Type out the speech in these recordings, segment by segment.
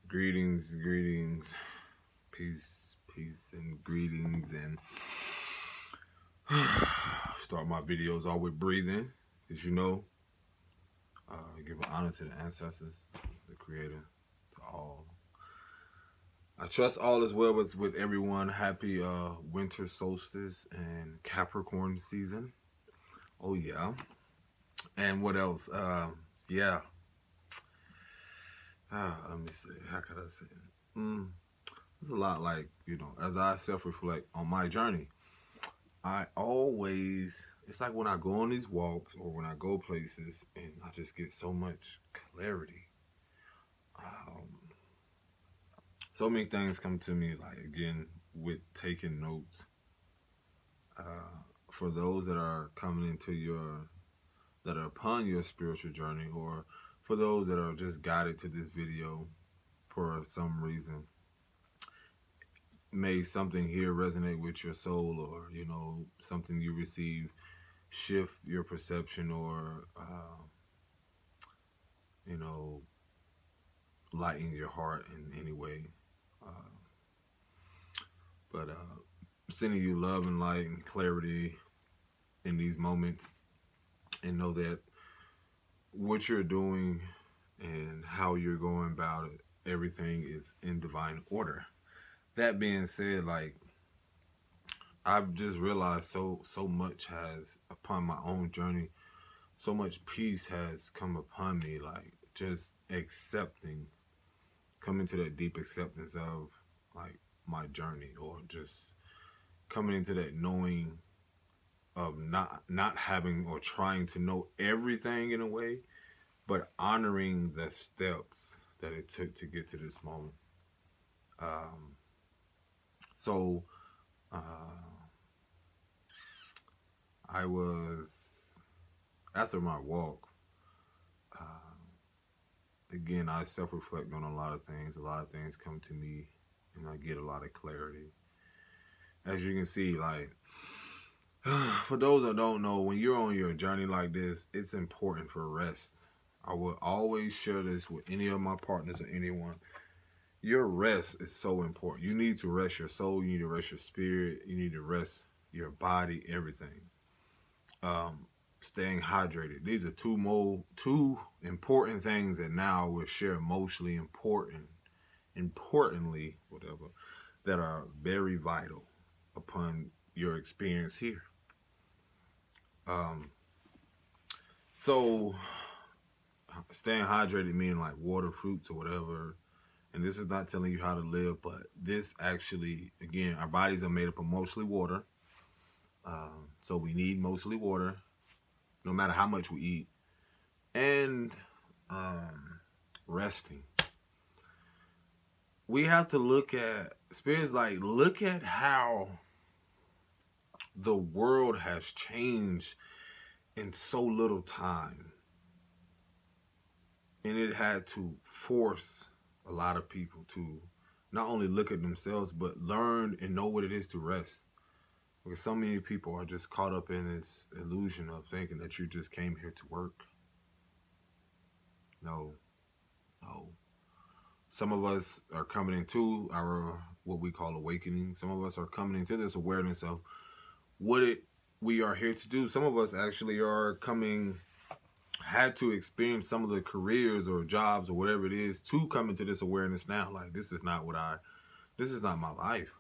Greetings, peace, and greetings, and start my videos all with breathing, as you know. Give honor to the ancestors, the Creator, to all. I trust all is well with everyone. Happy winter solstice and Capricorn season. Oh yeah. And what else? Yeah. Let me see. How could I say it? It's a lot like, as I self-reflect on my journey, it's like when I go on these walks or when I go places and I just get so much clarity. So many things come to me, like, again, with taking notes. For those that are that are upon your spiritual journey, or for those that are just guided to this video for some reason, may something here resonate with your soul, or something you receive shift your perception, or lighten your heart in any way. But sending you love and light and clarity in these moments, and know that what you're doing and how you're going about it, everything is in divine order. That being said, like, I've just realized so much has upon my own journey, so much peace has come upon me, like just coming to that deep acceptance of like my journey, or just coming into that knowing of not having or trying to know everything in a way, but honoring the steps that it took to get to this moment. So I was, after my walk, again, I self-reflect on a lot of things. A lot of things come to me, and I get a lot of clarity. As you can see, like, for those that don't know, when you're on your journey like this, it's important for rest. I will always share this with any of my partners or anyone. Your rest is so important. You need to rest your soul. You need to rest your spirit. You need to rest your body, everything. Staying hydrated. These are two important things that now will share emotionally importantly, whatever, that are very vital upon your experience here. So staying hydrated meaning like water, fruits, or whatever. And this is not telling you how to live, but this actually, again, our bodies are made up of mostly water. So we need mostly water, no matter how much we eat. And resting. We have to look at, spirits like, look at how the world has changed in so little time. And it had to force a lot of people to not only look at themselves, but learn and know what it is to rest. Because so many people are just caught up in this illusion of thinking that you just came here to work. No. Some of us are coming into our, what we call, awakening. Some of us are coming into this awareness of what we are here to do. Some of us actually had to experience some of the careers or jobs or whatever it is to come into this awareness now. Like, this is not my life.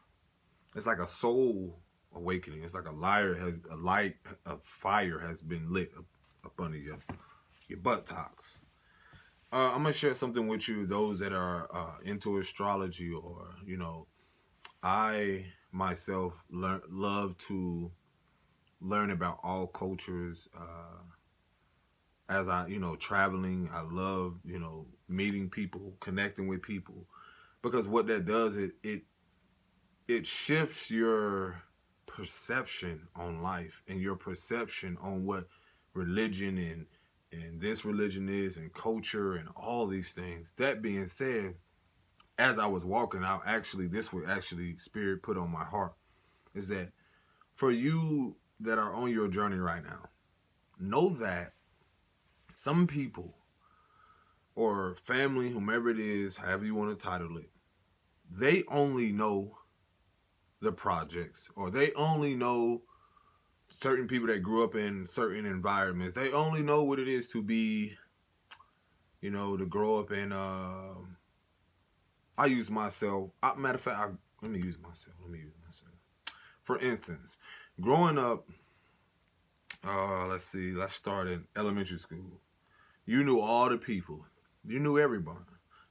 It's like a soul awakening. It's like a fire has been lit up under your buttocks. I'm gonna share something with you, those that are into astrology, or I myself love to learn about all cultures. As I, traveling, I love, meeting people, connecting with people, because what that does, it shifts your perception on life and your perception on what religion and this religion is, and culture, and all these things. That being said, as I was walking out, this would actually Spirit put on my heart, is that for you that are on your journey right now, know that some people, or family, whomever it is, however you want to title it, they only know the projects, or they only know certain people that grew up in certain environments. They only know what it is to be, to grow up in. I use myself. Matter of fact, let me use myself. For instance, growing up, let's see, let's start in elementary school. You knew all the people. You knew everybody.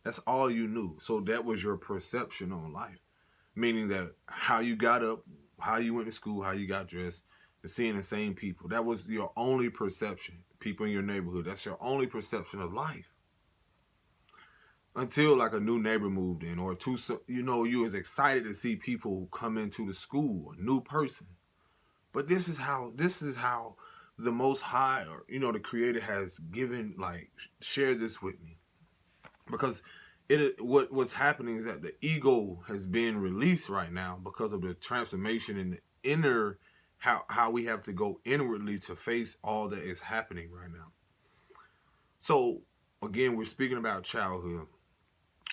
That's all you knew. So that was your perception on life. Meaning that how you got up, how you went to school, how you got dressed, seeing the same people. That was your only perception. People in your neighborhood. That's your only perception of life. Until like a new neighbor moved in, or two, you was excited to see people come into the school, a new person. But this is how the Most High, or the Creator, has given, like, shared this with me, because what's happening is that the ego has been released right now because of the transformation in the inner, how we have to go inwardly to face all that is happening right now. So again, we're speaking about childhood.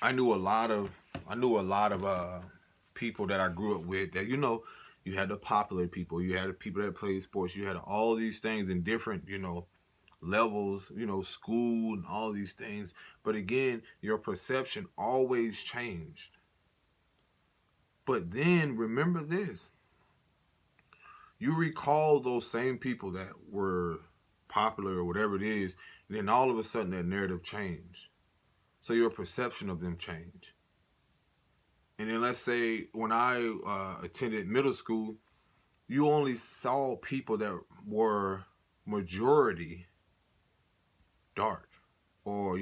I knew a lot of people that I grew up with that, you had the popular people, you had the people that played sports, you had all these things in different, levels, school and all these things. But again, your perception always changed. But then remember this. You recall those same people that were popular or whatever it is, and then all of a sudden that narrative changed. So your perception of them changed. And then let's say when I attended middle school, you only saw people that were majority dark, or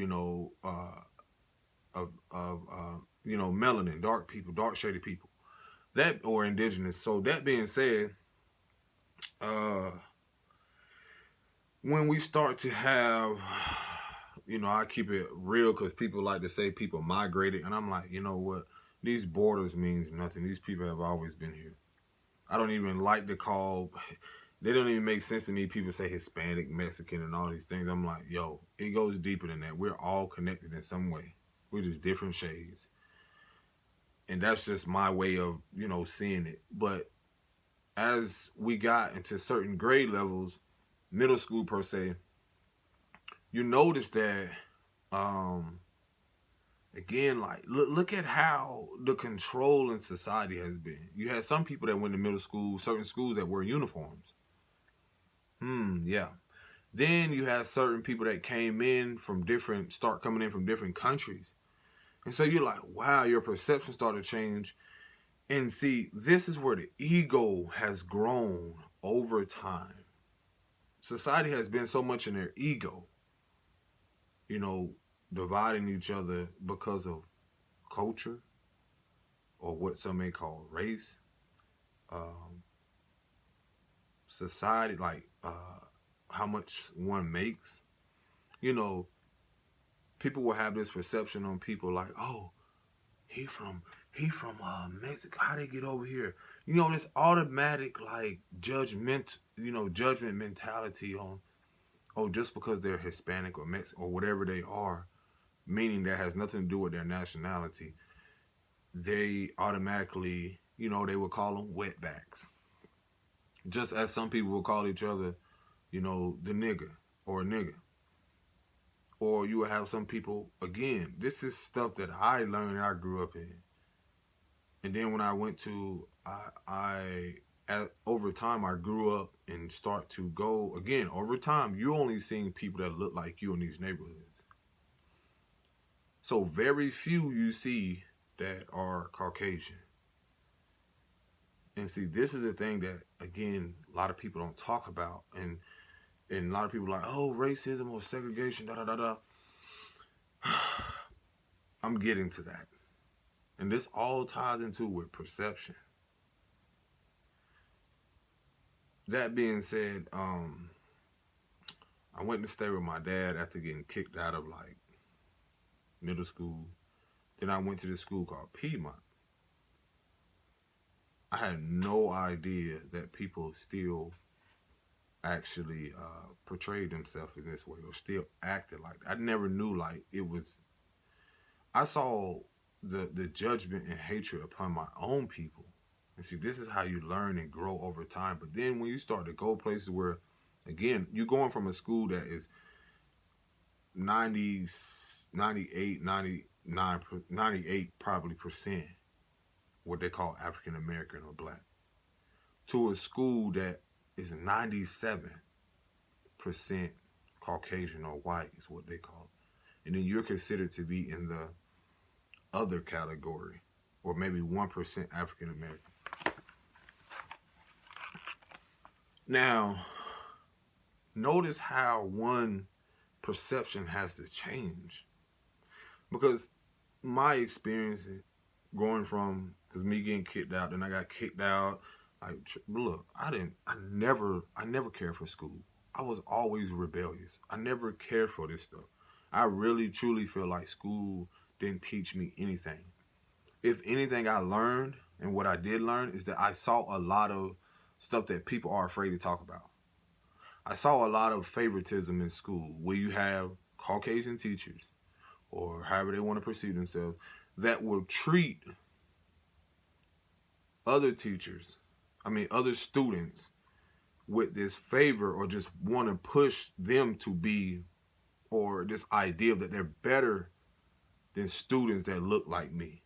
melanin, dark people, dark shaded people, that, or indigenous. So that being said, when we start to have, I keep it real because people like to say people migrated, and I'm like, you know what? These borders means nothing. These people have always been here. I don't even like to call. They don't even make sense to me. People say Hispanic, Mexican, and all these things. I'm like, yo, it goes deeper than that. We're all connected in some way. We're just different shades. And that's just my way of, seeing it. But as we got into certain grade levels, middle school per se, you notice that, again, like, look at how the control in society has been. You had some people that went to middle school, certain schools that wear uniforms. Yeah. Then you had certain people that start coming in from different countries. And so you're like, wow, your perception started to change. And see, this is where the ego has grown over time. Society has been so much in their ego, dividing each other because of culture, or what some may call race, society, like how much one makes. People will have this perception on people like, oh, he from Mexico. How they get over here? This automatic, like, judgment mentality on, oh, just because they're Hispanic or Mexican or whatever they are, meaning that has nothing to do with their nationality. They automatically, they would call them wetbacks. Just as some people will call each other, the nigger or a nigger. Or you will have some people, again, this is stuff that I learned and I grew up in. And then when I went to, over time, I grew up and start to go, again, over time, you're only seeing people that look like you in these neighborhoods. So very few you see that are Caucasian. And see, this is the thing that, again, a lot of people don't talk about. And a lot of people are like, oh, racism or segregation, da-da-da-da. I'm getting to that. And this all ties into with perception. That being said, I went to stay with my dad after getting kicked out of, like, middle school. Then I went to this school called Piedmont. I had no idea that people still actually portrayed themselves in this way or still acted like that. I never knew like it was. I saw the judgment and hatred upon my own people. And see, this is how you learn and grow over time. But then when you start to go places where, again, you're going from a school that is 90, 98, 99, 98 probably percent what they call African American or black, to a school that is 97% Caucasian or white is what they call it. And then you're considered to be in the other category, or maybe 1% African American. Now, notice how one perception has to change. Because my experience going from, because me getting kicked out, then I got kicked out. Like, look, I never cared for school. I was always rebellious. I never cared for this stuff. I really, truly feel like school didn't teach me anything. If anything I learned, and what I did learn, is that I saw a lot of stuff that people are afraid to talk about. I saw a lot of favoritism in school where you have Caucasian teachers, or however they want to perceive themselves, that will treat other teachers, other students, with this favor, or just want to push them to be, or this idea that they're better than students that look like me.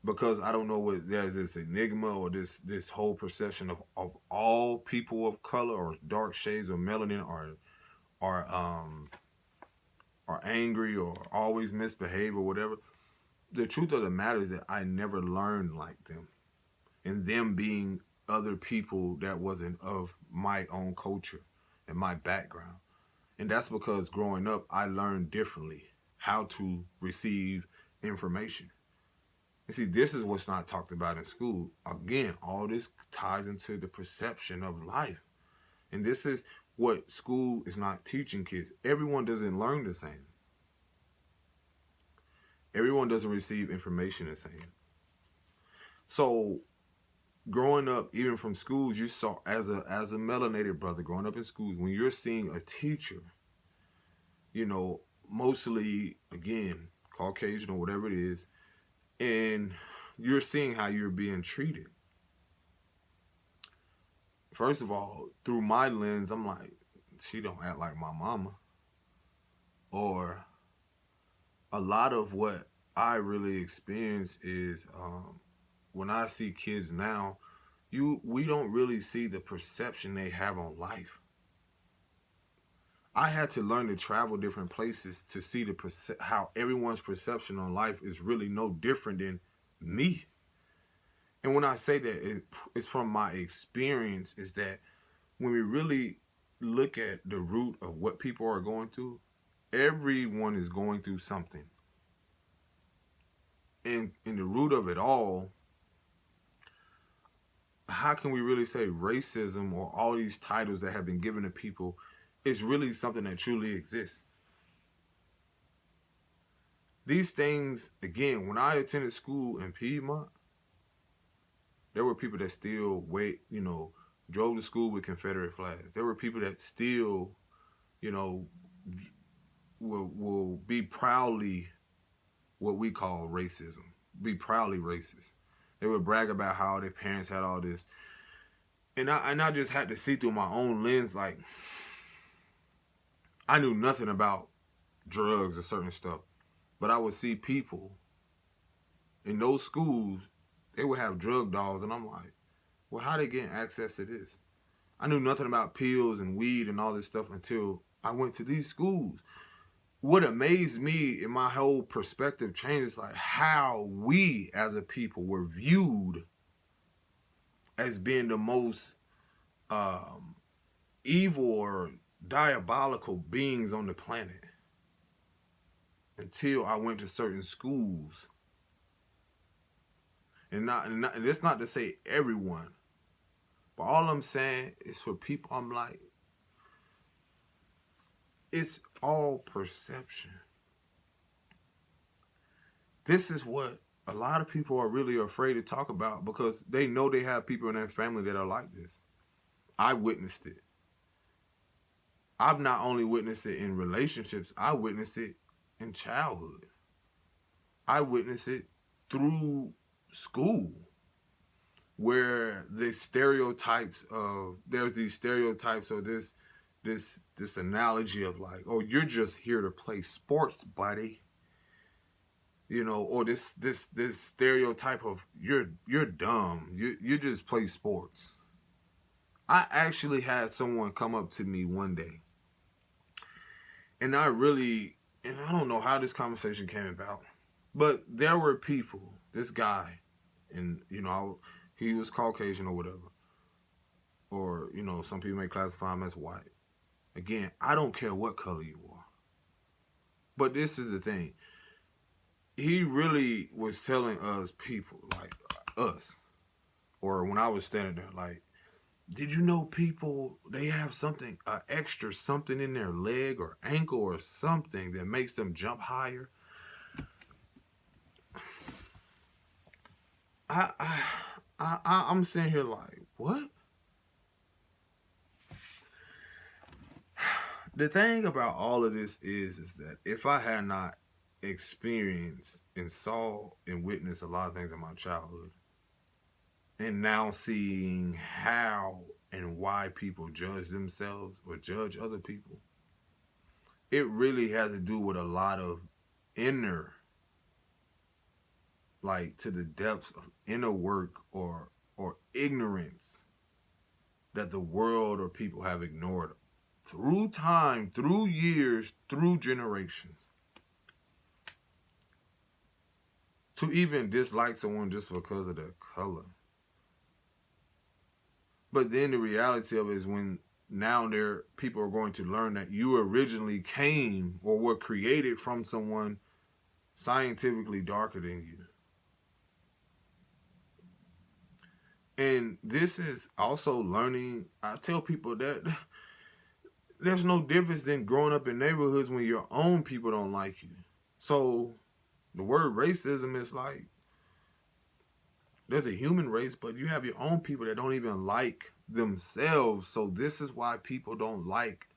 Because I don't know what there's this enigma or this whole perception of all people of color or dark shades of melanin are angry or always misbehave or whatever. The truth of the matter is that I never learned like them, and them being other people that wasn't of my own culture and my background. And that's because growing up, I learned differently how to receive information. And see, this is what's not talked about in school. Again, all this ties into the perception of life. And this is what school is not teaching kids. Everyone doesn't learn the same. Everyone doesn't receive information the same. So growing up, even from schools, you saw, as a melanated brother growing up in schools, when you're seeing a teacher, mostly, again, Caucasian or whatever it is, and you're seeing how you're being treated. First of all, through my lens, I'm like, she don't act like my mama. Or a lot of what I really experience is when I see kids now, we don't really see the perception they have on life. I had to learn to travel different places to see how everyone's perception on life is really no different than me. And when I say that, it's from my experience, is that when we really look at the root of what people are going through, everyone is going through something. And in the root of it all, how can we really say racism or all these titles that have been given to people is really something that truly exists? These things, again, when I attended school in Piedmont, there were people that still drove to school with Confederate flags. There were people that still, will be proudly what we call racism, be proudly racist. They would brag about how their parents had all this. And I just had to see through my own lens, like, I knew nothing about drugs or certain stuff. But I would see people in those schools, they would have drug dogs, and I'm like, well, how they getting access to this? I knew nothing about pills and weed and all this stuff until I went to these schools. What amazed me in my whole perspective changed is like how we as a people were viewed as being the most evil or diabolical beings on the planet, until I went to certain schools. And that's not to say everyone, but all I'm saying is for people, I'm like, it's all perception. This is what a lot of people are really afraid to talk about, because they know they have people in their family that are like this. I witnessed it. I've not only witnessed it in relationships, I witnessed it in childhood. I witnessed it through school, where the stereotypes of there's these stereotypes of this analogy of like, oh, you're just here to play sports, buddy. You know, or this stereotype of you're dumb. You just play sports. I actually had someone come up to me one day, and I don't know how this conversation came about, but there were people, this guy, and he was Caucasian or whatever, or some people may classify him as white. Again, I don't care what color you are, but this is the thing. He really was telling us people, like us, or when I was standing there, like, did you know people, they have something, extra something in their leg or ankle or something that makes them jump higher? I'm sitting here like, what? The thing about all of this is that if I had not experienced and saw and witnessed a lot of things in my childhood, and now seeing how and why people judge themselves or judge other people, it really has to do with a lot of inner, like to the depths of inner work or ignorance that the world or people have ignored through time, through years, through generations. To even dislike someone just because of their color. But then the reality of it is when now people are going to learn that you originally came or were created from someone scientifically darker than you. And this is also learning. I tell people that there's no difference than growing up in neighborhoods when your own people don't like you. So the word racism is like, there's a human race, but you have your own people that don't even like themselves. So this is why people don't like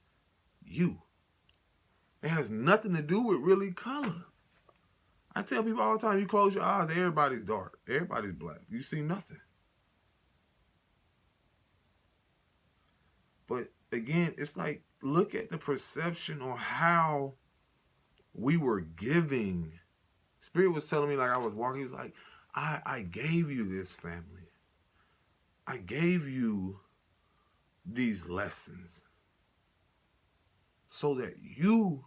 you. It has nothing to do with really color. I tell people all the time, you close your eyes, everybody's dark. Everybody's black. You see nothing. But again, it's like, look at the perception on how we were giving. Spirit was telling me, like I was walking, he was like, I gave you this family. I gave you these lessons so that you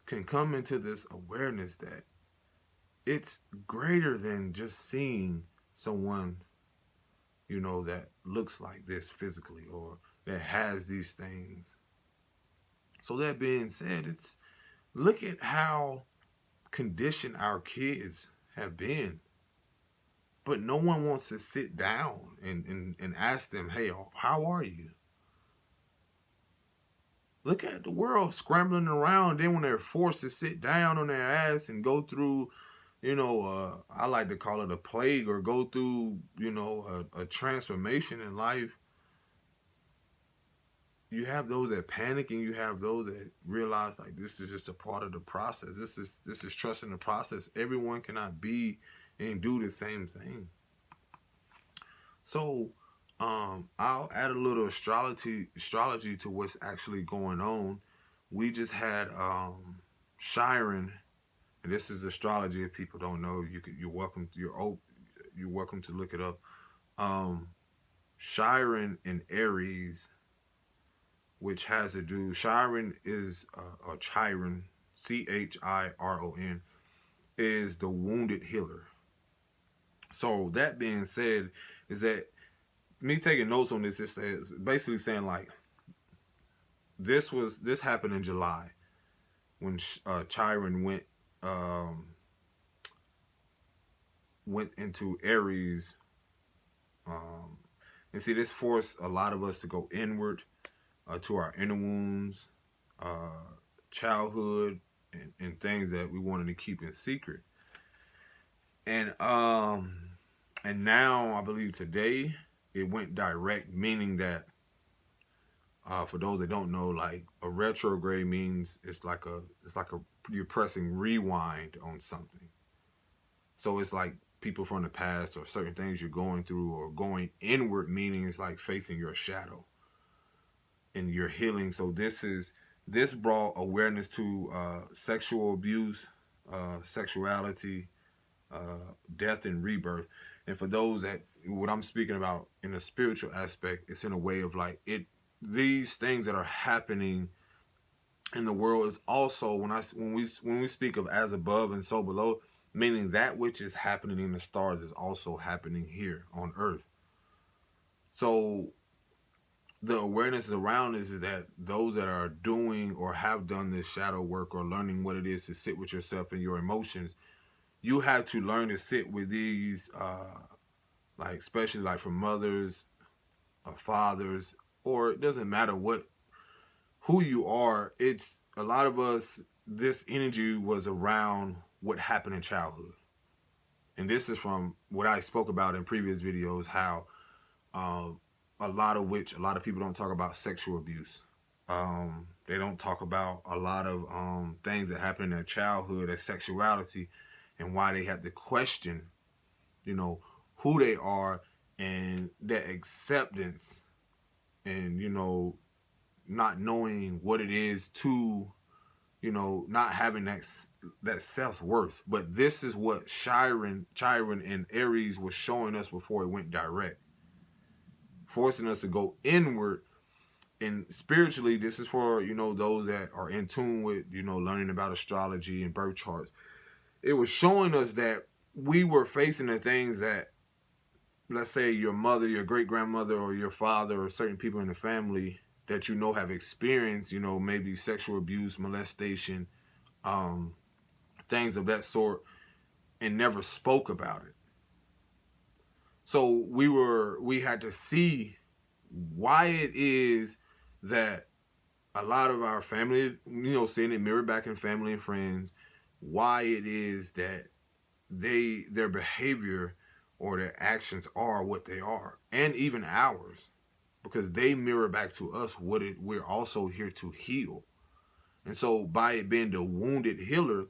can come into this awareness that it's greater than just seeing someone, that looks like this physically or that has these things. So that being said, it's look at how conditioned our kids have been. But no one wants to sit down and ask them, hey, how are you? Look at the world scrambling around. Then when they're forced to sit down on their ass and go through, I like to call it a plague, or go through, a transformation in life. You have those that panic, and you have those that realize like this is just a part of the process. This is trusting the process. Everyone cannot be and do the same thing. So I'll add a little astrology to what's actually going on. We just had Chiron, and this is astrology. If people don't know, you're welcome to look it up. Chiron in Aries, which has to do. Chiron is Chiron, Chiron, is the wounded healer. So that being said, is that me taking notes on this? It says basically saying like this happened in July when Chiron went into Aries, and see this forced a lot of us to go inward to our inner wounds, childhood, and things that we wanted to keep in secret. And now I believe today it went direct, meaning that For those that don't know, like a retrograde means it's like a you're pressing rewind on something. So it's like people from the past or certain things you're going through or going inward, meaning it's like facing your shadow and your healing. So this brought awareness to sexual abuse, sexuality, death and rebirth. And for those that what I'm speaking about in a spiritual aspect, it's in a way of like it. These things that are happening in the world is also when we speak of as above and so below, meaning that which is happening in the stars is also happening here on Earth. So the awareness around this is that those that are doing or have done this shadow work or learning what it is to sit with yourself and your emotions, you have to learn to sit with these, like especially like for mothers or fathers, or it doesn't matter who you are. It's a lot of us. This energy was around what happened in childhood, and this is from what I spoke about in previous videos. How a lot of people don't talk about sexual abuse. They don't talk about a lot of things that happen in their childhood as sexuality, and why they have to question, who they are and their acceptance, and not knowing what it is to, not having that self-worth. But this is what Chiron and Aries was showing us before it went direct, forcing us to go inward. And spiritually, this is for, those that are in tune with, learning about astrology and birth charts. It was showing us that we were facing the things that, let's say, your mother, your great-grandmother, or your father, or certain people in the family that have experienced, maybe sexual abuse, molestation, things of that sort, and never spoke about it. So we had to see why it is that a lot of our family, seeing it mirrored back in family and friends, why it is that their behavior or their actions are what they are, and even ours, because they mirror back to us we're also here to heal. And so by it being the wounded healer,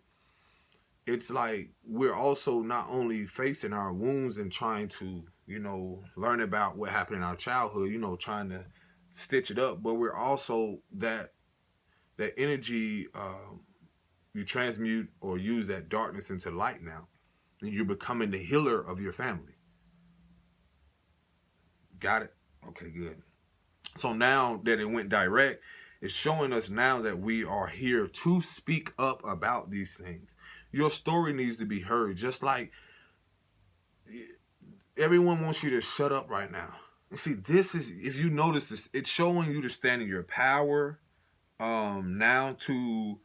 it's like we're also not only facing our wounds and trying to, learn about what happened in our childhood, trying to stitch it up, but we're also that energy, you transmute or use that darkness into light now, and you're becoming the healer of your family. Got it? Okay, good. So now that it went direct, it's showing us now that we are here to speak up about these things. Your story needs to be heard. Just like everyone wants you to shut up right now. And see, this is, if you notice this, it's showing you to stand in your power. Now to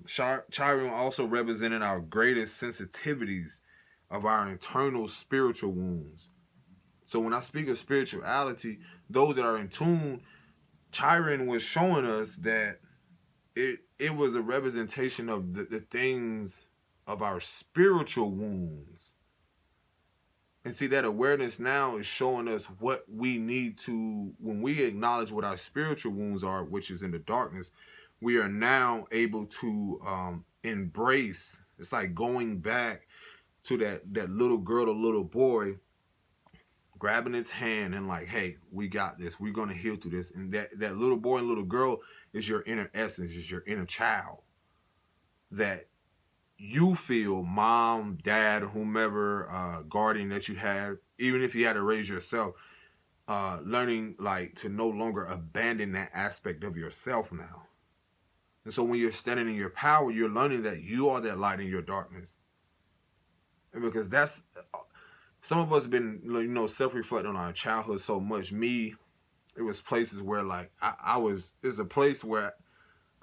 Chiron also representing our greatest sensitivities of our internal spiritual wounds. So when I speak of spirituality, those that are in tune, Chiron was showing us that it was a representation of the things of our spiritual wounds. And see, that awareness now is showing us what we need to, when we acknowledge what our spiritual wounds are, which is in the darkness, we are now able to embrace. It's like going back to that little girl or little boy, grabbing its hand and like, hey, we got this. We're going to heal through this. And that little boy and little girl is your inner essence, is your inner child. That you feel mom, dad, whomever, guardian that you have, even if you had to raise yourself, learning like to no longer abandon that aspect of yourself now. And so when you're standing in your power, you're learning that you are that light in your darkness. And because that's, some of us have been, self-reflecting on our childhood so much. Me, it was places where like I was, it's a place where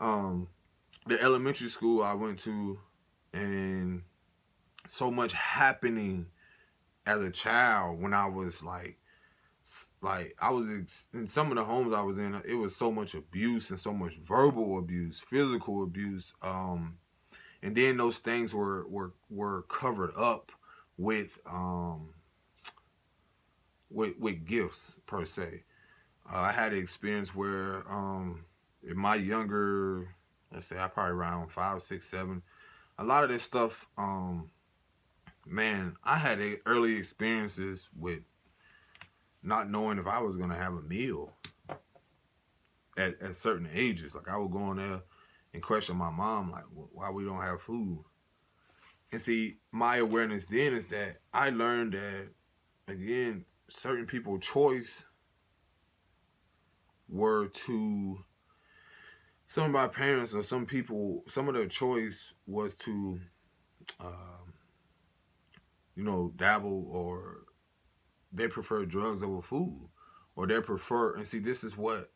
the elementary school I went to, and so much happening as a child when I was like I was in some of the homes I was in, it was so much abuse and so much verbal abuse, physical abuse, and then those things were covered up with gifts per se. I had an experience where in my younger, let's say I probably around 5, 6, 7, a lot of this stuff, man, I had early experiences with not knowing if I was gonna have a meal at certain ages. Like I would go in there and question my mom, like, why we don't have food. And see, my awareness then is that I learned that again, certain people's choice were to some of my parents or some people, some of their choice was to, um, dabble or they prefer drugs over food, or they prefer. And see, this is what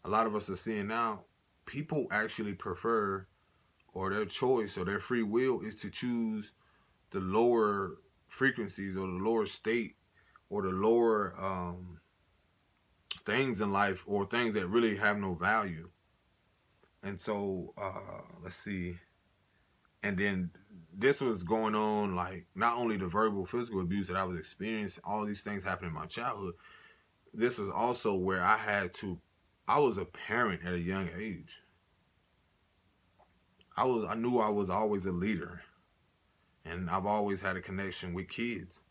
a lot of us are seeing now. People actually prefer, or their choice or their free will is to choose the lower frequencies or the lower state or the lower things in life or things that really have no value. And so, let's see. And then this was going on, like not only the verbal, physical abuse that I was experiencing, all these things happened in my childhood. This was also where I was a parent at a young age. I knew I was always a leader, and I've always had a connection with kids.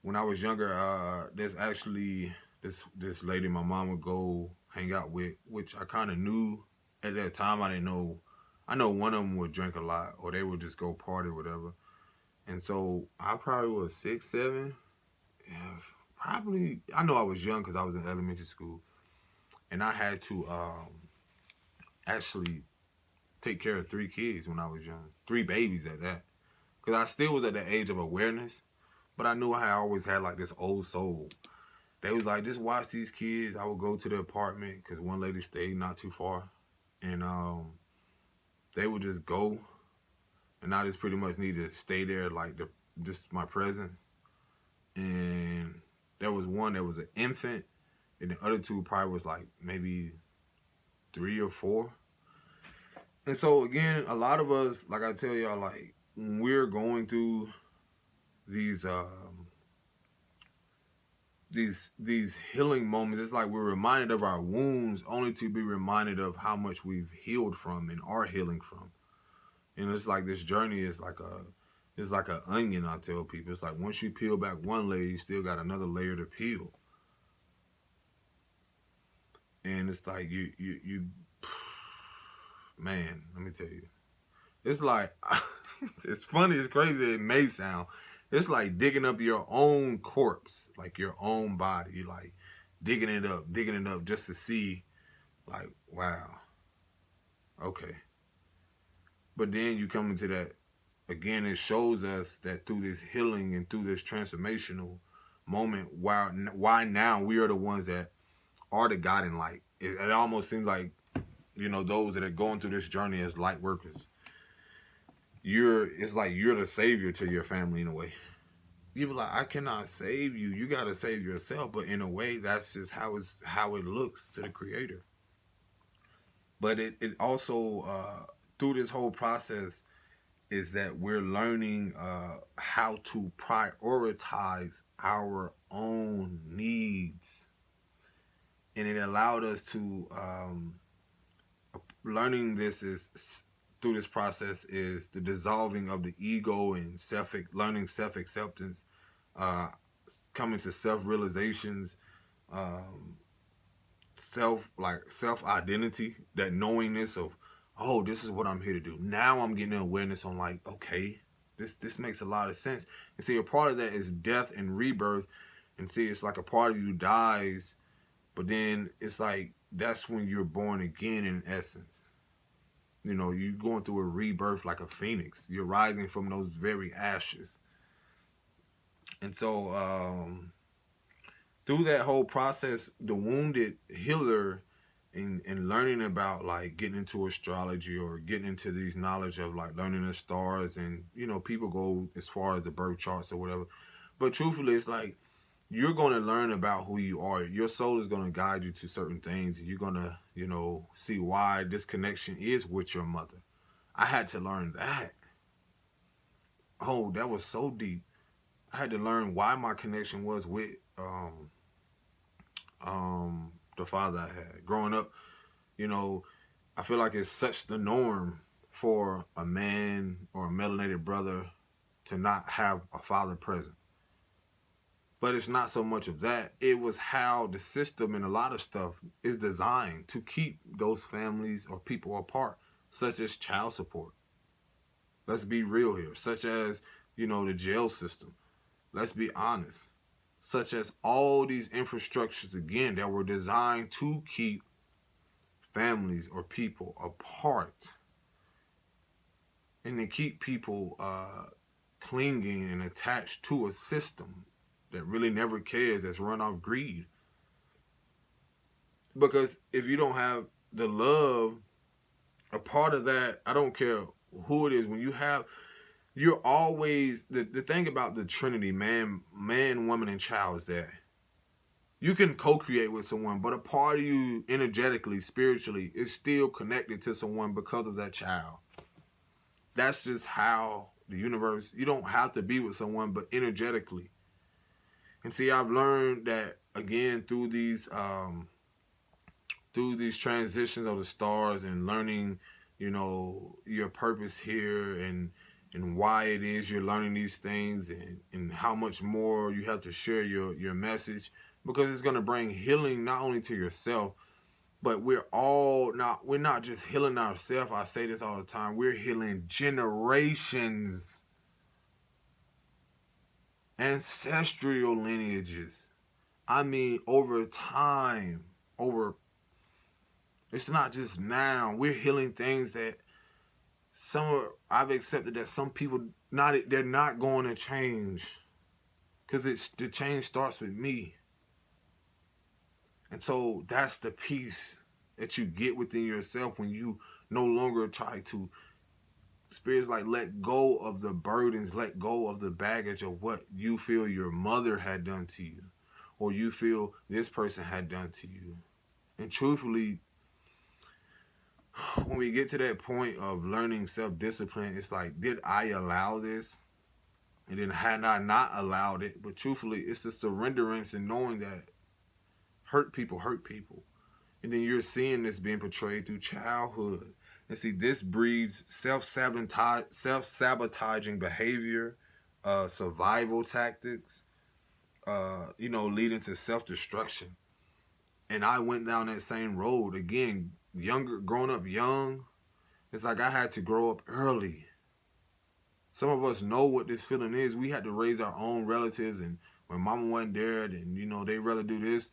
When I was younger, there's actually this lady my mom would go hang out with, which I kind of knew at that time. I didn't know. I know one of them would drink a lot, or they would just go party, or whatever. And so I probably was 6, 7. Yeah, probably. I know I was young because I was in elementary school, and I had to actually take care of 3 kids when I was young, 3 babies at that. Because I still was at the age of awareness, but I knew I had always had like this old soul. They was like, just watch these kids. I would go to the apartment because one lady stayed not too far, and they would just go, and I just pretty much needed to stay there, like just my presence. And there was one that was an infant, and the other two probably was like maybe 3 or 4. And so again, a lot of us, like I tell y'all, like when we're going through these these healing moments, it's like we're reminded of our wounds only to be reminded of how much we've healed from and are healing from. And it's like this journey is like an onion. I tell people, it's like once you peel back one layer, you still got another layer to peel. And it's like you man, let me tell you, it's like it's funny, it's crazy, it may sound, it's like digging up your own corpse, like your own body. You like digging it up just to see, like, wow, okay. But then you come into that again. It shows us that through this healing and through this transformational moment, why now we are the ones that are the guiding light. It almost seems like, those that are going through this journey as light workers, it's like you're the savior to your family in a way. You be like, I cannot save you. You gotta save yourself. But in a way, that's just how it looks to the creator. But it also through this whole process is that we're learning how to prioritize our own needs, and it allowed us to learning this is through this process is the dissolving of the ego and learning self-acceptance, uh, coming to self-realizations, um, self-identity, that knowingness of, oh, this is what I'm here to do. Now I'm getting an awareness on, like, okay, this makes a lot of sense. And see, a part of that is death and rebirth. And see, it's like a part of you dies, but then it's like that's when you're born again in essence. You're going through a rebirth like a phoenix. You're rising from those very ashes. And so through that whole process, the wounded healer and learning about like getting into astrology or getting into these knowledge of like learning the stars, and people go as far as the birth charts or whatever. But truthfully, it's like you're going to learn about who you are. Your soul is going to guide you to certain things, and you're going to, see why this connection is with your mother. I had to learn that. Oh, that was so deep. I had to learn why my connection was with the father I had. Growing up, you know, I feel like it's such the norm for a man or a melanated brother to not have a father present. But it's not so much of that. It was how the system and a lot of stuff is designed to keep those families or people apart, such as child support. Let's be real here. Such as, the jail system. Let's be honest. Such as all these infrastructures, again, that were designed to keep families or people apart. And to keep people clinging and attached to a system that really never cares, that's run off greed. Because if you don't have the love, a part of that, I don't care who it is, when you're always, the thing about the Trinity, man, woman, and child, is that you can co-create with someone, but a part of you energetically, spiritually, is still connected to someone because of that child. That's just how the universe, you don't have to be with someone, but energetically. And see, I've learned that, again, through these transitions of the stars and learning, your purpose here and why it is you're learning these things, and how much more you have to share your message, because it's going to bring healing not only to yourself, but we're not just healing ourselves. I say this all the time. We're healing generations, ancestral lineages. I mean, over time, it's not just now. We're healing things that I've accepted that some people they're not going to change, because the change starts with me. And so that's the peace that you get within yourself when you no longer try to, spirits like, let go of the burdens, let go of the baggage of what you feel your mother had done to you, or you feel this person had done to you. And truthfully, when we get to that point of learning self-discipline, it's like, did I allow this? And then had I not allowed it? But truthfully, it's the surrenderance and knowing that hurt people. And then you're seeing this being portrayed through childhood. And see, this breeds self-sabotaging behavior, survival tactics, leading to self-destruction. And I went down that same road. Again, growing up young, it's like I had to grow up early. Some of us know what this feeling is. We had to raise our own relatives, and when mama wasn't there, then, they'd rather do this.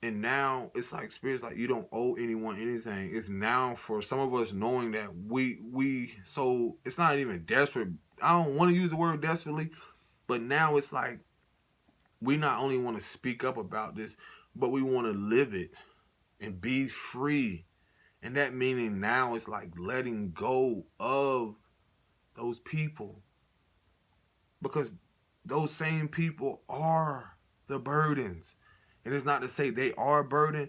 And now it's like, spirits like, you don't owe anyone anything. It's now for some of us knowing that so it's not even desperate. I don't want to use the word desperately, but now it's like, we not only want to speak up about this, but we want to live it and be free. And that meaning now it's like letting go of those people, because those same people are the burdens. And it's not to say they are a burden,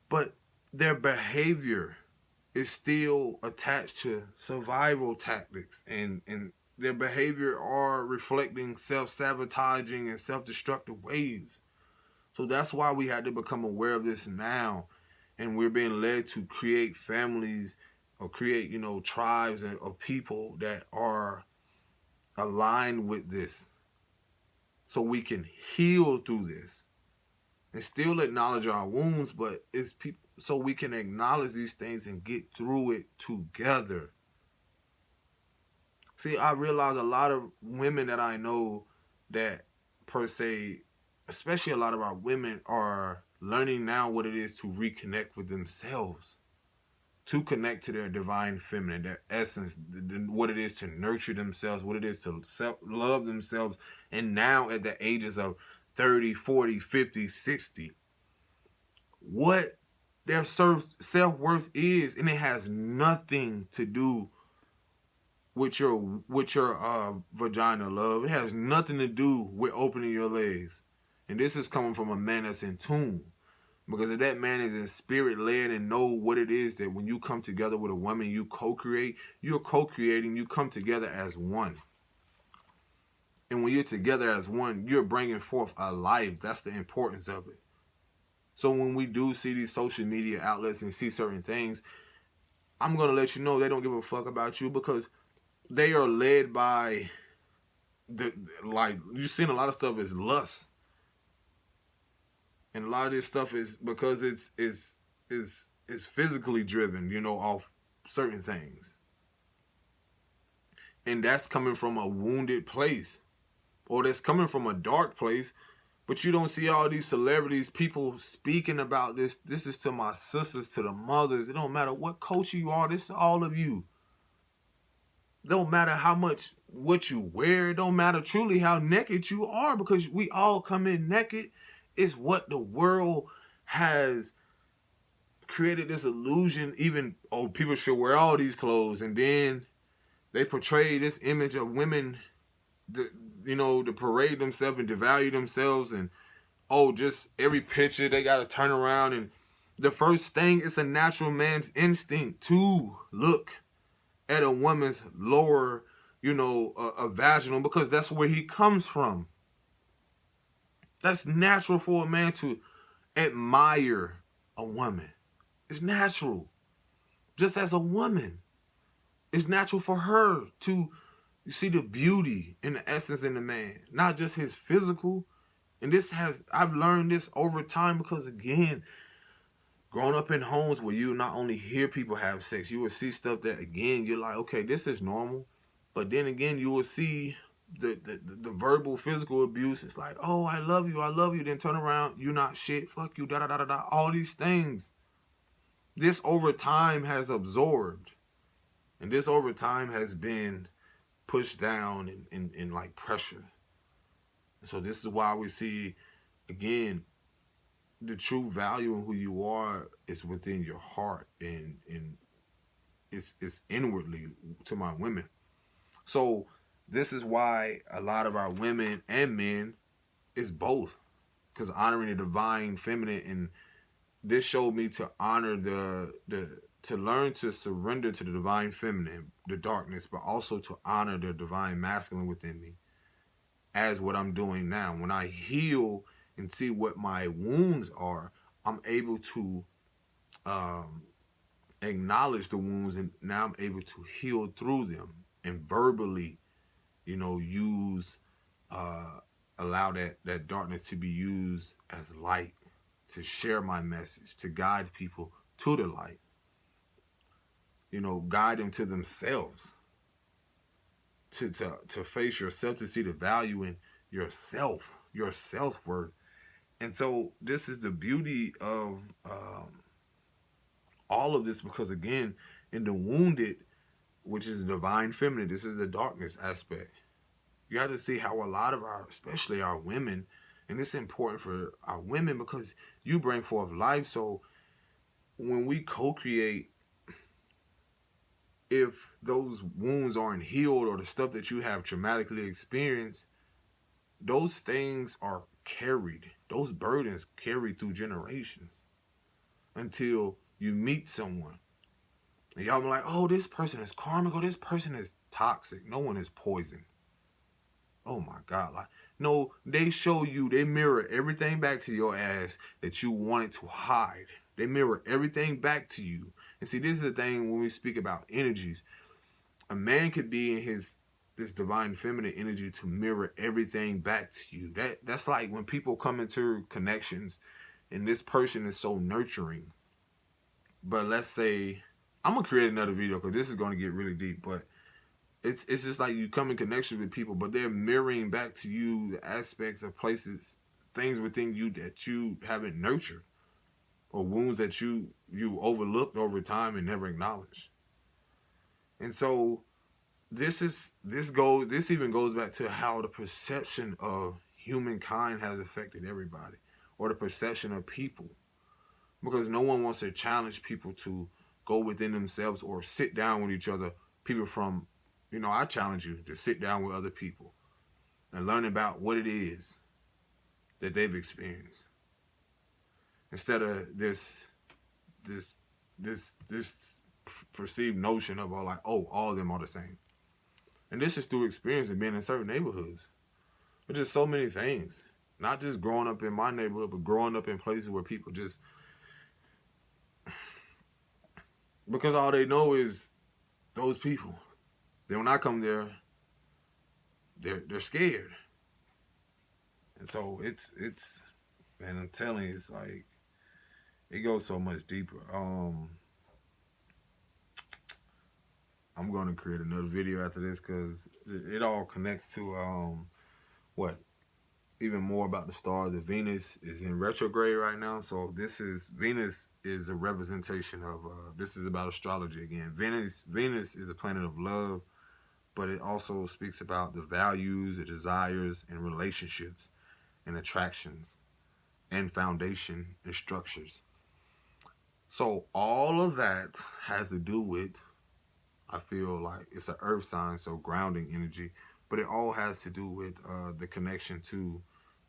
but their behavior is still attached to survival tactics, and their behavior are reflecting self-sabotaging and self-destructive ways. So that's why we had to become aware of this now. And we're being led to create families or create, tribes of people that are aligned with this, so we can heal through this and still acknowledge our wounds, but it's people, so we can acknowledge these things and get through it together. See, I realize a lot of women that I know that, per se, especially a lot of our women, are learning now what it is to reconnect with themselves, to connect to their divine feminine, their essence, what it is to nurture themselves, what it is to love themselves. And now at the ages of 30, 40, 50, 60, what their self-worth is. And it has nothing to do with your vagina, love. It has nothing to do with opening your legs. And this is coming from a man that's in tune. Because if that man is in spirit led and know what it is that when you come together with a woman, you co-create, you're co-creating, you come together as one. And when you're together as one, you're bringing forth a life. That's the importance of it. So when we do see these social media outlets and see certain things, I'm going to let you know they don't give a fuck about you, because they are led by like, you've seen a lot of stuff is lust. And a lot of this stuff is because it's physically driven, off certain things. And that's coming from a wounded place, or that's coming from a dark place. But you don't see all these celebrities, people speaking about this. This is to my sisters, to the mothers. It don't matter what culture you are. This is all of you. It don't matter how much, what you wear. It don't matter truly how naked you are, because we all come in naked. It's what the world has created, this illusion. Even, oh, people should wear all these clothes. And then they portray this image of women, to parade themselves and devalue themselves. And, oh, just every picture they got to turn around. And the first thing, it's a natural man's instinct to look at a woman's lower, a vaginal, because that's where he comes from. That's natural for a man to admire a woman. It's natural. Just as a woman, it's natural for her to see the beauty and the essence in the man, not just his physical. And I've learned this over time, because again, growing up in homes where you not only hear people have sex, you will see stuff that, again, you're like, okay, this is normal. But then again, you will see the verbal, physical abuse. It's like, oh, I love you. Then turn around, you not shit, fuck you, da da da da da. All these things. This over time has absorbed, and this over time has been pushed down in like pressure. And so this is why we see, again, the true value in who you are is within your heart, and it's inwardly, to my women. So this is why a lot of our women and men is both, because honoring the divine feminine, and this showed me to honor to learn to surrender to the divine feminine, the darkness, but also to honor the divine masculine within me, as what I'm doing now. When I heal and see what my wounds are, I'm able to acknowledge the wounds, and now I'm able to heal through them, and verbally, use, allow that darkness to be used as light, to share my message, to guide people to the light, guide them to themselves, to face yourself, to see the value in yourself, your self-worth. And so this is the beauty of all of this, because again, in the wounded, which is the divine feminine, this is the darkness aspect. You have to see how a lot of especially our women, and it's important for our women, because you bring forth life. So when we co-create, if those wounds aren't healed, or the stuff that you have traumatically experienced, those things are carried. Those burdens carried through generations until you meet someone. And y'all be like, oh, this person is karmic, or this person is toxic. No one is poison. Oh my God. Like, no, they show you, they mirror everything back to your ass that you wanted to hide. They mirror everything back to you. And see, this is the thing when we speak about energies. A man could be in this divine feminine energy to mirror everything back to you. That's like when people come into connections and this person is so nurturing. But let's say, I'm going to create another video because this is going to get really deep, but it's just like you come in connection with people, but they're mirroring back to you the aspects of places, things within you that you haven't nurtured, or wounds that you overlooked over time and never acknowledged. And so this even goes back to how the perception of humankind has affected everybody, or the perception of people, because no one wants to challenge people to go within themselves or sit down with each other. People from, I challenge you to sit down with other people and learn about what it is that they've experienced, instead of this perceived notion of all of them are the same. And this is through experience and being in certain neighborhoods. There's just so many things. Not just growing up in my neighborhood, but growing up in places where people just, because all they know is those people. Then when I come there, they're scared. And so it's man, I'm telling you, it's like it goes so much deeper. I'm gonna create another video after this because it all connects to what even more about the stars. That Venus is in retrograde right now, so Venus is a representation of this is about astrology again. Venus is a planet of love, but it also speaks about the values, the desires, and relationships, and attractions, and foundation and structures. So all of that has to do with, I feel like it's an earth sign, so grounding energy, but it all has to do with the connection to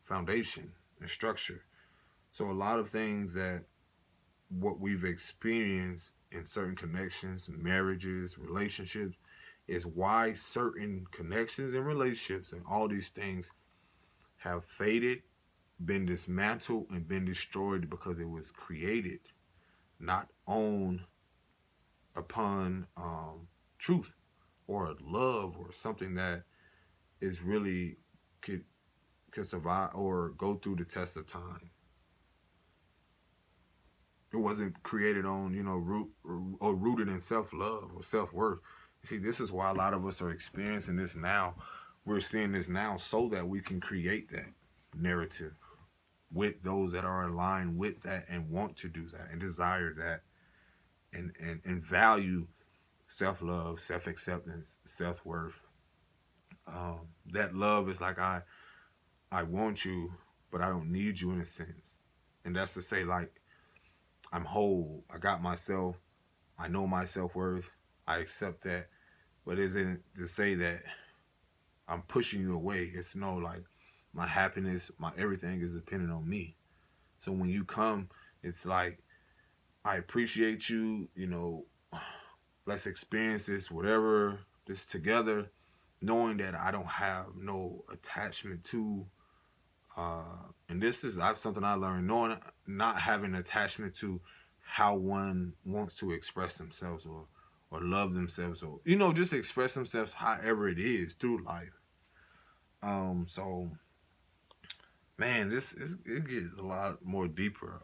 foundation and structure. So a lot of things that what we've experienced in certain connections, marriages, relationships, is why certain connections and relationships and all these things have faded, been dismantled, and been destroyed because it was created, not owned upon truth or love or something that is really could survive or go through the test of time. It wasn't created on, rooted in self-love or self-worth. You see, this is why a lot of us are experiencing this now. We're seeing this now so that we can create that narrative with those that are aligned with that and want to do that and desire that and value self-love, self-acceptance, self-worth. That love is like I want you, but I don't need you in a sense. And that's to say, like, I'm whole. I got myself. I know my self-worth. I accept that. But it isn't to say that I'm pushing you away. It's no, like, my happiness, my everything is dependent on me. So when you come, it's like, I appreciate you, let's experience this, whatever, this together, knowing that I don't have no attachment to, and this is something I learned, knowing, not having attachment to how one wants to express themselves or love themselves or, just express themselves however it is through life. So, man, it gets a lot more deeper.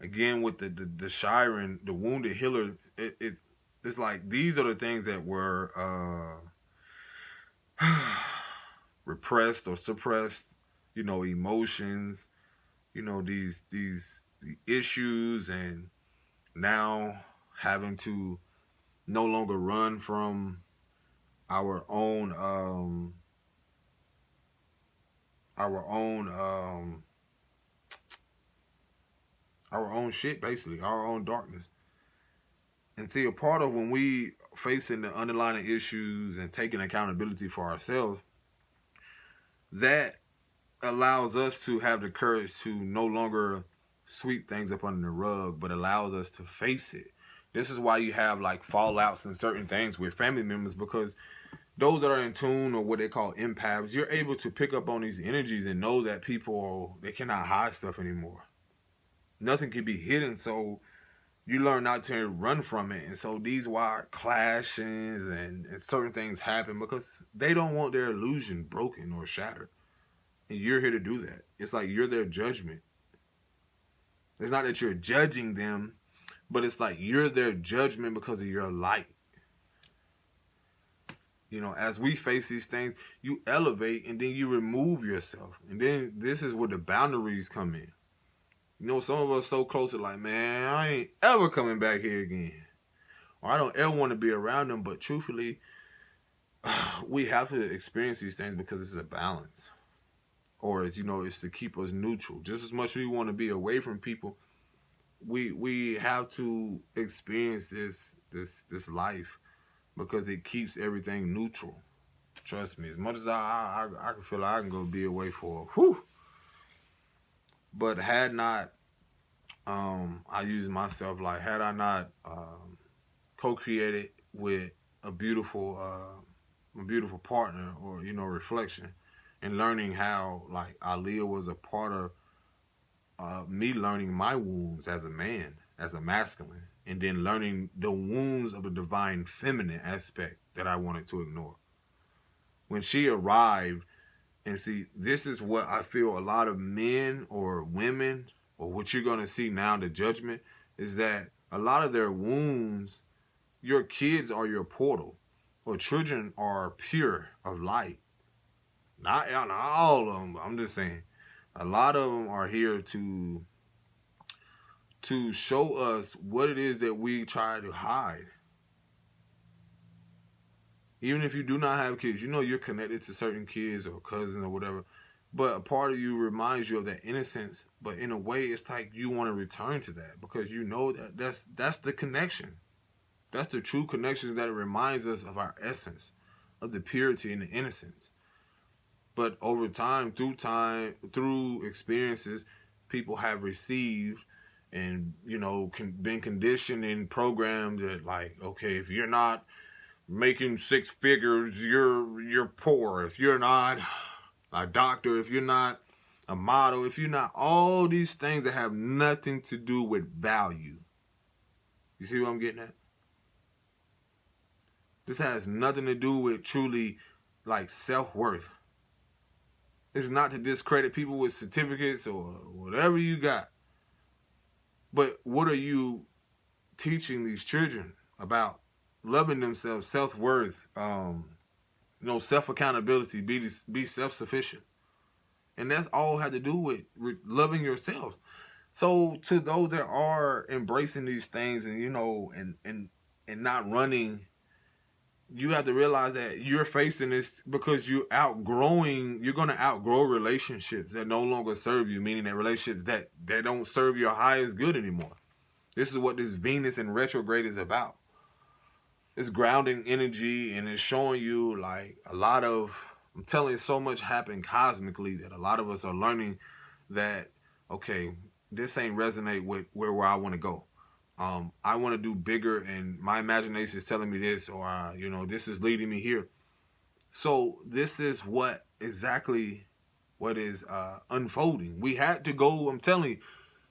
Again, with the Shiren, the wounded healer, it's like these are the things that were repressed or suppressed, emotions, the issues, and now having to no longer run from our own our own our own shit, basically, our own darkness. And see, a part of when we facing the underlying issues and taking accountability for ourselves, that allows us to have the courage to no longer sweep things up under the rug, but allows us to face it. This is why you have like fallouts and certain things with family members, because those that are in tune, or what they call empaths, you're able to pick up on these energies and know that people, they cannot hide stuff anymore. Nothing can be hidden, so you learn not to run from it. And so these wild clashes and certain things happen because they don't want their illusion broken or shattered. And you're here to do that. It's like you're their judgment. It's not that you're judging them, but it's like you're their judgment because of your light. As we face these things, you elevate and then you remove yourself. And then this is where the boundaries come in. Some of us so close to like, man, I ain't ever coming back here again. Or I don't ever want to be around them. But truthfully, we have to experience these things because it's a balance. Or it's to keep us neutral. Just as much as we want to be away from people, we have to experience this life because it keeps everything neutral. Trust me, as much as I can feel like I can go be away for whew. But had not I use myself, like, had I not co-created with a beautiful partner or reflection, and learning how like Aaliyah was a part of me learning my wounds as a man, as a masculine, and then learning the wounds of the divine feminine aspect that I wanted to ignore. When she arrived, and see, this is what I feel a lot of men or women, or what you're going to see now, the judgment, is that a lot of their wounds, your kids are your portal, or children are pure of light. Not all of them, I'm just saying. A lot of them are here to show us what it is that we try to hide. Even if you do not have kids, you know you're connected to certain kids or cousins or whatever. But a part of you reminds you of that innocence. But in a way, it's like you want to return to that because you know that that's the connection. That's the true connections that reminds us of our essence, of the purity and the innocence. But over time, through experiences, people have received and been conditioned and programmed that like, okay, if you're not making six figures, you're poor. If you're not a doctor, if you're not a model, if you're not all these things that have nothing to do with value. You see what I'm getting at? This has nothing to do with truly like self-worth. It's not to discredit people with certificates or whatever you got. But what are you teaching these children about loving themselves, self-worth, self-accountability, be self-sufficient? And that's all had to do with loving yourselves. So to those that are embracing these things and and not running, you have to realize that you're facing this because you're going to outgrow relationships that no longer serve you, meaning that relationships that don't serve your highest good anymore. This is what this Venus in retrograde is about. It's grounding energy and it's showing you like a lot of, I'm telling you, so much happened cosmically that a lot of us are learning that, okay, this ain't resonate with where I want to go. I want to do bigger and my imagination is telling me this, or, this is leading me here. So this is what is unfolding. We had to go, I'm telling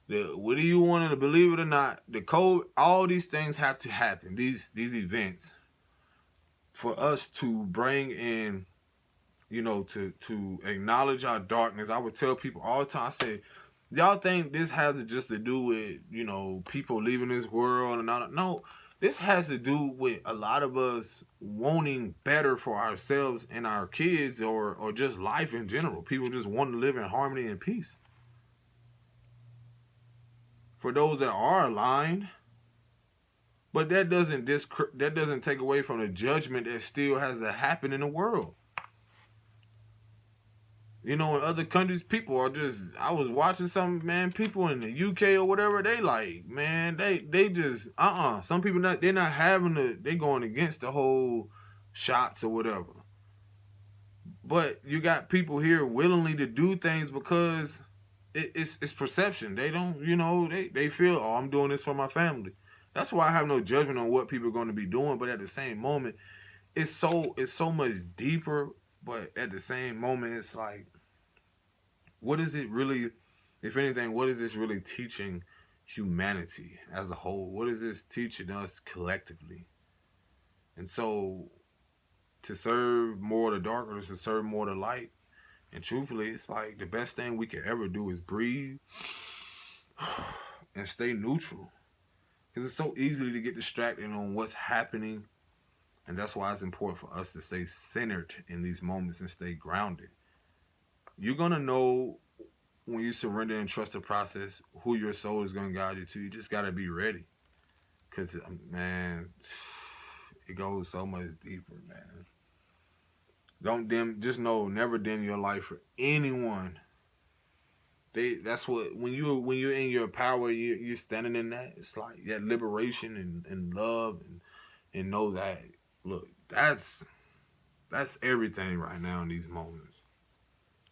you, whether you want to believe it or not, the code, all these things have to happen, these events, for us to bring in, to acknowledge our darkness. I would tell people all the time, I say, y'all think this has just to do with, people leaving this world and all that? No, this has to do with a lot of us wanting better for ourselves and our kids or just life in general. People just want to live in harmony and peace. For those that are aligned, but that doesn't take away from the judgment that still has to happen in the world. In other countries, people are just, I was watching some, man, people in the UK or whatever, they like, man, they just, some people they're not having they're going against the whole shots or whatever. But you got people here willingly to do things because it's perception. They don't, they feel, oh, I'm doing this for my family. That's why I have no judgment on what people are going to be doing. But at the same moment, it's so much deeper. But at the same moment, it's like, what is it really, if anything, what is this really teaching humanity as a whole? What is this teaching us collectively? And so to serve more of the dark or to serve more of the light, and truthfully, it's like the best thing we could ever do is breathe and stay neutral. Because it's so easy to get distracted on what's happening. And that's why it's important for us to stay centered in these moments and stay grounded. You're going to know when you surrender and trust the process who your soul is going to guide you to. You just got to be ready. Because, man, it goes so much deeper, man. Just know, never dim your light for anyone. That's what, when you're in your power, you're standing in that. It's like that liberation and love and know that, look, that's everything right now in these moments.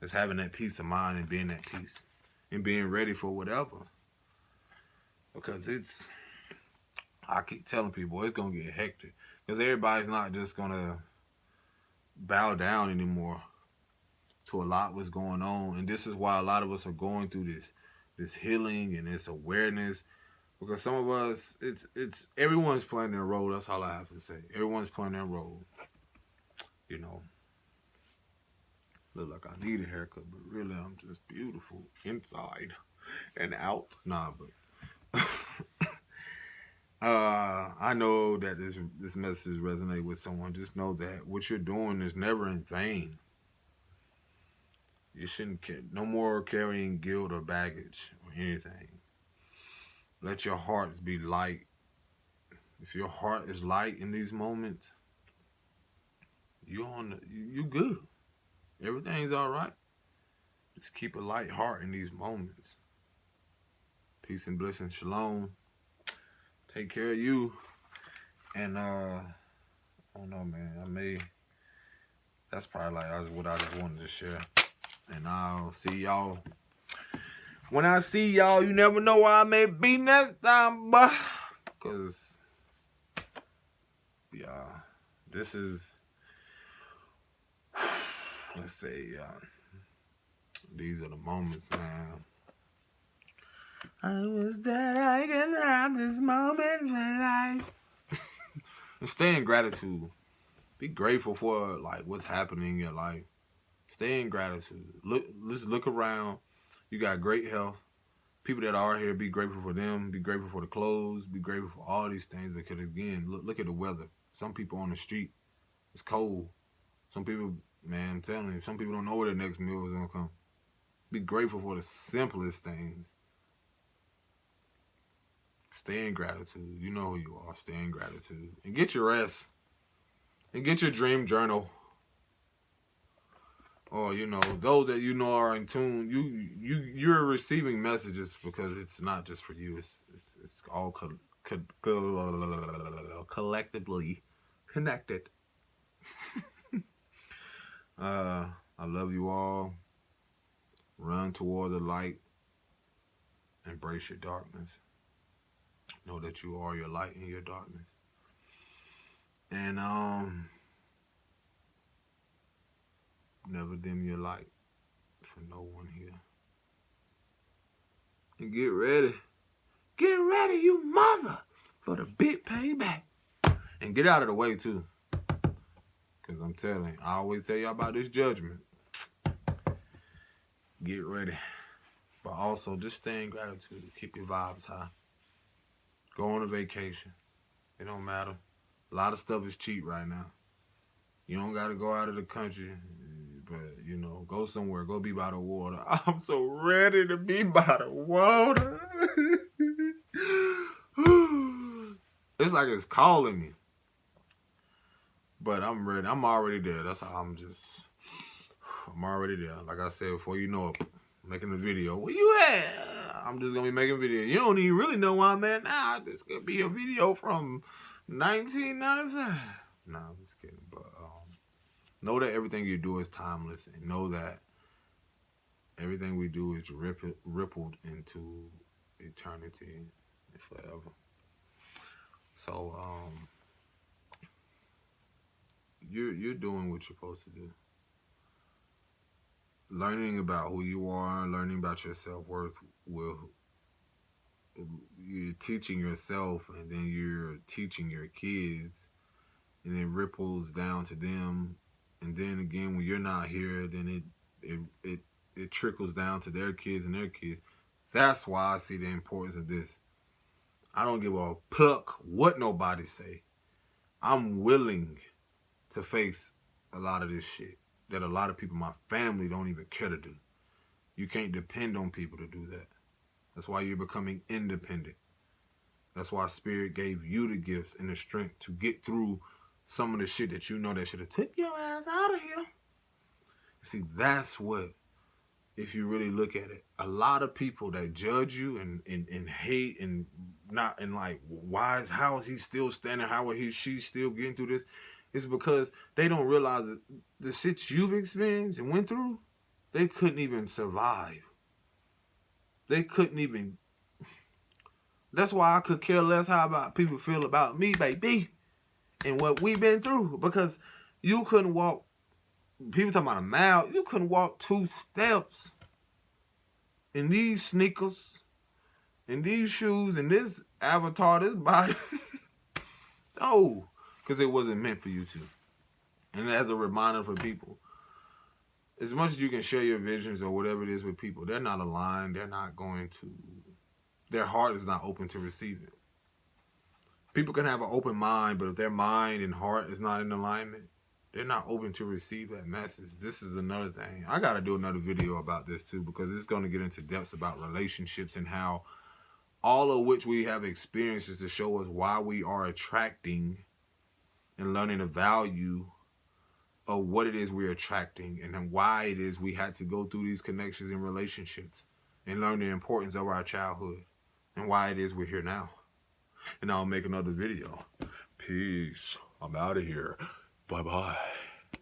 It's having that peace of mind and being at peace and being ready for whatever. Because I keep telling people, it's going to get hectic. Because everybody's not just going to bow down anymore to a lot what's going on. And this is why a lot of us are going through this healing and this awareness. Because some of us, it's everyone's playing their role. That's all I have to say. Everyone's playing their role. You know, look like I need a haircut, but really I'm just beautiful inside and out. Nah, but I know that this message resonates with someone. Just know that what you're doing is never in vain. You shouldn't no more carrying guilt or baggage or anything. Let your hearts be light. If your heart is light in these moments, you good. Everything's all right. Just keep a light heart in these moments. Peace and blessings. Shalom. Take care of you. And I don't know, man. That's probably like what I just wanted to share. And I'll see y'all. When I see y'all, you never know where I may be next time, but because yeah, this is, let's say, these are the moments, man. I wish that I can have this moment in life. And stay in gratitude. Be grateful for like what's happening in your life. Stay in gratitude. Let's look around. You got great health. People that are here, be grateful for them. Be grateful for the clothes. Be grateful for all these things. Because again, look at the weather. Some people on the street, it's cold. Some people, man, I'm telling you, some people don't know where their next meal is gonna come. Be grateful for the simplest things. Stay in gratitude. You know who you are. Stay in gratitude. And get your rest. And get your dream journal. Or, you know, those that you know are in tune, you're receiving messages because it's not just for you. It's all collectively connected. I love you all. Run toward the light. Embrace your darkness. Know that you are your light in your darkness. And never dim your light for no one here. And get ready. Get ready, you mother, for the big payback. And get out of the way, too. Because I'm telling you, I always tell y'all about this judgment. Get ready. But also, just stay in gratitude. Keep your vibes high. Go on a vacation. It don't matter. A lot of stuff is cheap right now. You don't got to go out of the country. But, you know, go somewhere. Go be by the water. I'm so ready to be by the water. It's like it's calling me. But I'm ready. I'm already there. That's how I'm already there. Like I said, before you know it, making a video. Where you at? I'm just going to be making a video. You don't even really know where I'm at now. This could be a video from 1995. Nah, I'm just kidding. But know that everything you do is timeless. And know that everything we do is rippled into eternity and forever. So, you're doing what you're supposed to do. Learning about who you are, learning about your self-worth you're teaching yourself, and then you're teaching your kids, and it ripples down to them. And then again, when you're not here, then it trickles down to their kids and their kids. That's why I see the importance of this. I don't give a pluck what nobody say. I'm willing to face a lot of this shit that a lot of people in my family don't even care to do. You can't depend on people to do that. That's why you're becoming independent. That's why Spirit gave you the gifts and the strength to get through some of the shit that you know that should have took your ass out of here. See, that's what, if you really look at it, a lot of people that judge you and hate and not, and like, how is he still standing? How is she still getting through this? It's because they don't realize that the shit you've experienced and went through, they couldn't even survive. They couldn't even. That's why I could care less how about people feel about me, baby, and what we've been through. Because you couldn't walk people talking about a mile. You couldn't walk 2 steps in these sneakers, in these shoes, in this avatar, this body. No, because it wasn't meant for you to. And as a reminder for people, as much as you can share your visions or whatever it is with people, they're not aligned. They're not going to, their heart is not open to receive it. People can have an open mind, but if their mind and heart is not in alignment, they're not open to receive that message. This is another thing. I got to do another video about this too, because it's going to get into depths about relationships and how all of which we have experiences to show us why we are attracting and learning the value of what it is we're attracting, and then why it is we had to go through these connections and relationships and learn the importance of our childhood and why it is we're here now. And I'll make another video. Peace. I'm out of here. Bye-bye.